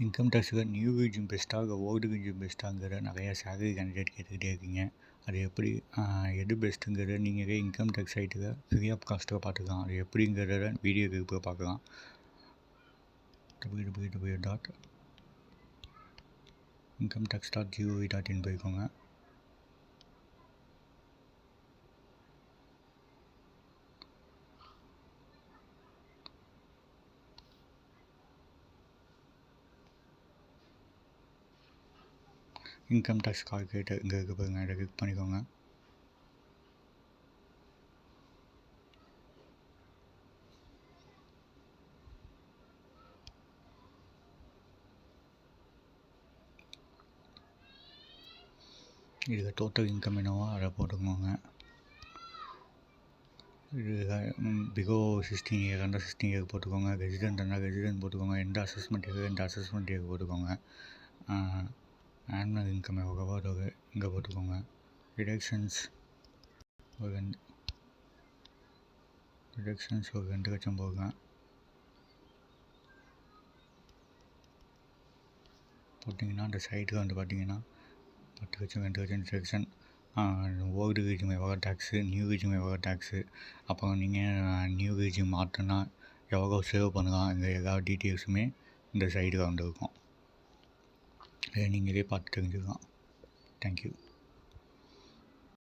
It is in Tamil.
இன்கம் டேக்ஸுக்கு நியூ ரெஜியூம் பெஸ்ட்டா இல்லை ஓல்டு ரெஜியூம் பெஸ்ட்டாங்கிற நிறையா சேலரி கேண்டிடேட் கேட்டுக்கிட்டே இருக்கீங்க. அது எப்படி எது பெஸ்ட்டுங்கிறத நீங்களே இன்கம் டேக்ஸ் சைட்டில் ஃப்ரீ ஆஃப் காஸ்ட்டாக பார்த்துக்கலாம். அது எப்படிங்கிறத வீடியோ கிளிப்பில் பார்க்கலாம். www.incometax.gov.in போய்க்கோங்க. இன்கம் டேக்ஸ் கால்குலேட்டர் இங்கே இருக்க பாருங்க, இதை கிளிக் பண்ணிக்கோங்க. இதுக்கு டோட்டல் இன்கம் என்னவோ அதை போட்டுக்கோங்க. இது பிகோ 16 இயர் அந்த 16 இயர் போட்டுக்கோங்க. ரெசிடென்ட் இருந்தால் ரெசிடென்ட் போட்டுக்கோங்க. எந்த அசஸ்மெண்ட் இயர் எந்த அசஸ்மெண்ட் இயர் போட்டுக்கோங்க. ஆனுவல் இன்கம் எவ்வளவோ அதை இங்கே போட்டுக்கோங்க. டிடக்ஷன்ஸ் ஒரு 2 லட்சம் போடுங்க. போட்டிங்கன்னா அந்த சைட்டில் வந்து பார்த்தீங்கன்னா 10 லட்சம் 2 லட்சம் டிடக்ஷன். ஓல்டு ரெஜியூம் எவ்வளோ டேக்ஸு, நியூ ரெஜியூம் எவ்வளோ டேக்ஸு, அப்புறம் நீங்கள் நியூ ரெஜியூம் மாற்றினா எவ்வளோ சேவ் பண்ணலாம், இந்த எல்லா டீட்டெயில்ஸுமே இந்த சைடில் வந்துருக்கும். இதை நீங்களே பார்த்து தெரிஞ்சுக்கலாம். தேங்க்யூ.